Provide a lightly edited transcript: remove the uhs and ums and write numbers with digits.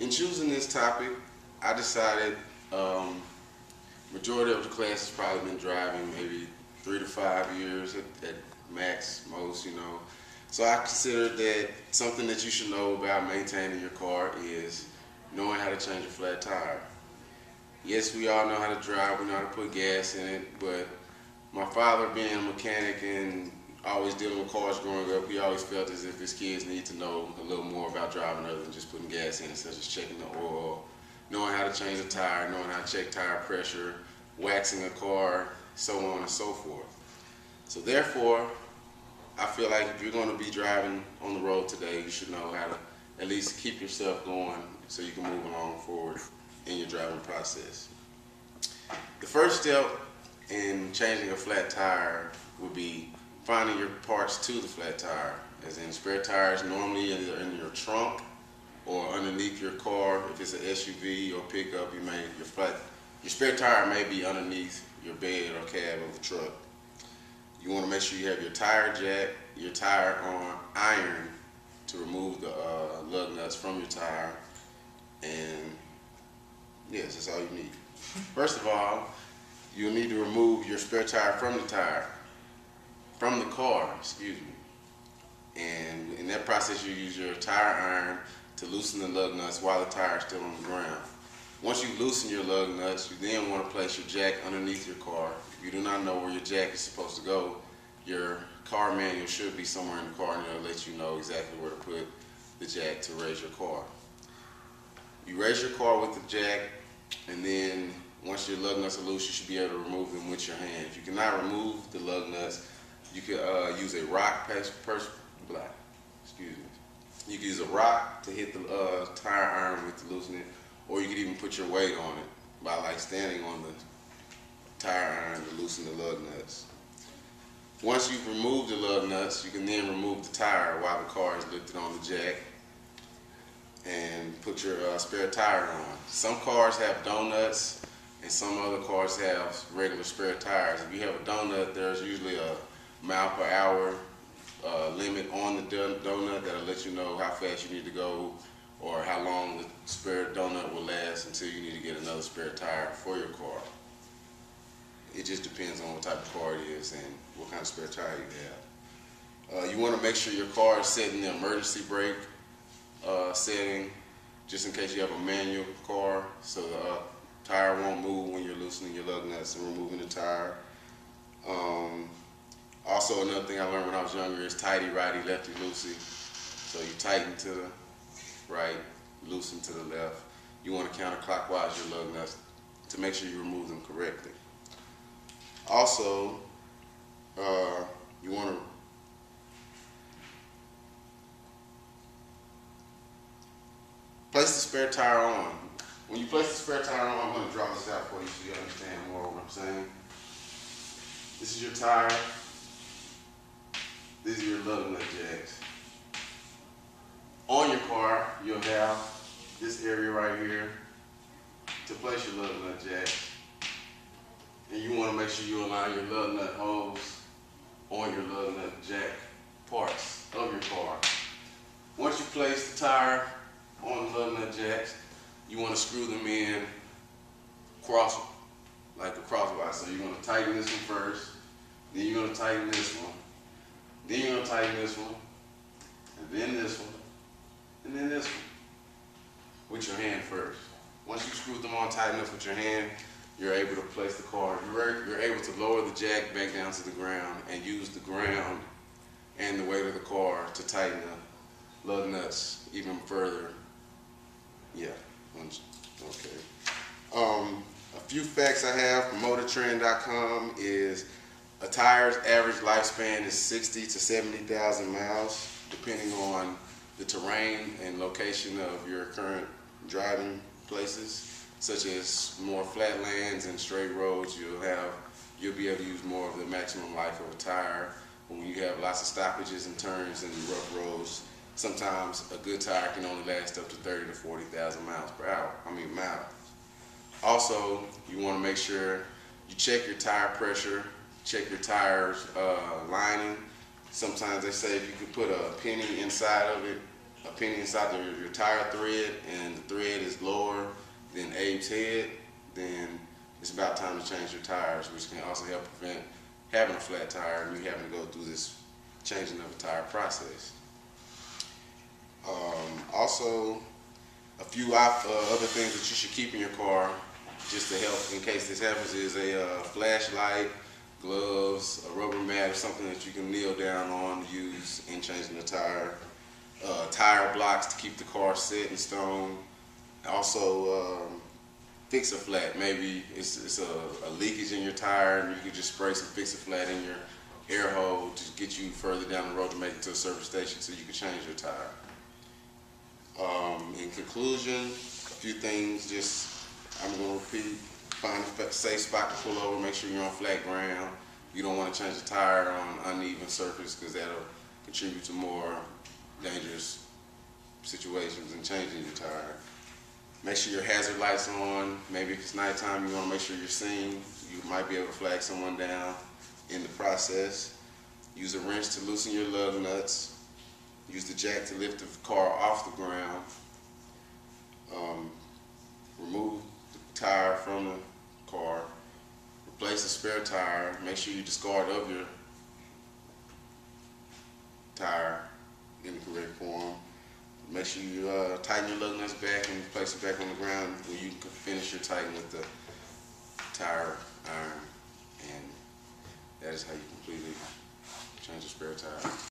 In choosing this topic, I decided majority of the class has probably been driving maybe 3 to 5 years at max, most, So I considered that something that you should know about maintaining your car is knowing how to change a flat tire. Yes, we all know how to drive, we know how to put gas in it, but my father being a mechanic and always dealing with cars growing up, he always felt as if his kids need to know a little more about driving other than just putting gas in it, such as checking the oil, knowing how to change a tire, knowing how to check tire pressure, waxing a car, so on and so forth. So therefore, I feel like if you're going to be driving on the road today, you should know how to at least keep yourself going so you can move along forward in your driving process. The first step in changing a flat tire would be finding your parts to the flat tire, as in spare tires normally either in your trunk or underneath your car. If it's an SUV or pickup, your spare tire may be underneath your bed or cab of a truck. You want to make sure you have your tire jack, your tire on iron to remove the lug nuts from your tire, and yes, that's all you need. First of all, you'll need to remove your spare tire from the car, and in that process you use your tire iron to loosen the lug nuts while the tire is still on the ground. Once you loosen your lug nuts, you then want to place your jack underneath your car. If you do not know where your jack is supposed to go, your car manual should be somewhere in the car and it'll let you know exactly where to put the jack to raise your car. You raise your car with the jack, and then once your lug nuts are loose, you should be able to remove them with your hand. If you cannot remove the lug nuts, you could use a rock You could use a rock to hit the tire iron with to loosen it, or you could even put your weight on it by standing on the tire iron to loosen the lug nuts. Once you've removed the lug nuts, you can then remove the tire while the car is lifted on the jack and put your spare tire on. Some cars have donuts and some other cars have regular spare tires. If you have a donut, there's usually a mile per hour limit on the donut that'll let you know how fast you need to go or how long the spare donut will last until you need to get another spare tire for your car. It just depends on what type of car it is and what kind of spare tire you have. You want to make sure your car is set in the emergency brake setting, just in case you have a manual car, so the tire won't move when you're loosening your lug nuts and removing the tire. Also, another thing I learned when I was younger is tighty righty, lefty loosey. So you tighten to the right, loosen to the left. You want to counterclockwise your lug nuts to make sure you remove them correctly. Also, you want to place the spare tire on. When you place the spare tire on, I'm going to draw this out for you so you understand more what I'm saying. This is your tire. These are your lug nut jacks. On your car, you'll have this area right here to place your lug nut jack. And you want to make sure you align your lug nut holes on your lug nut jack parts of your car. Once you place the tire on the lug nut jacks, you want to screw them in like a crosswise. So you're going to tighten this one first, then you're going to tighten this one, then you're going to tighten this one, and then this one, and then this one with your hand first. Once you screw them on tight enough with your hand, you're able to place the car. You're able to lower the jack back down to the ground and use the ground and the weight of the car to tighten the lug nuts even further. Yeah, okay. A few facts I have from MotorTrend.com is a tire's average lifespan is 60 to 70,000 miles, depending on the terrain and location of your current driving places. Such as more flat lands and straight roads, you'll be able to use more of the maximum life of a tire. When you have lots of stoppages and turns and rough roads, sometimes a good tire can only last up to 30 to 40,000 miles. Also, you want to make sure you check your tire pressure, check your tires lining. Sometimes they say if you could put a penny inside of it, a penny inside your tire thread, and the thread Abe's head, then it's about time to change your tires, which can also help prevent having a flat tire and you having to go through this changing of a tire process. Also, a few other things that you should keep in your car just to help in case this happens is a flashlight, gloves, a rubber mat, or something that you can kneel down on to use in changing the tire. Tire blocks to keep the car set in stone. Also, fix a flat. Maybe it's a leakage in your tire and you can just spray some fix a flat in your air hole to get you further down the road to make it to a service station so you can change your tire. In conclusion, a few things I'm going to repeat. Find a safe spot to pull over. Make sure you're on flat ground. You don't want to change the tire on uneven surface because that'll contribute to more dangerous situations in changing your tire. Make sure your hazard light's on. Maybe if it's nighttime, you want to make sure you're seen. You might be able to flag someone down in the process. Use a wrench to loosen your lug nuts. Use the jack to lift the car off the ground. Remove the tire from the car. Replace the spare tire. Make sure you discard of your tire in the correct form. Make sure you tighten your lug nuts back and place it back on the ground where you can finish your tightening with the tire iron. And that is how you completely change a spare tire.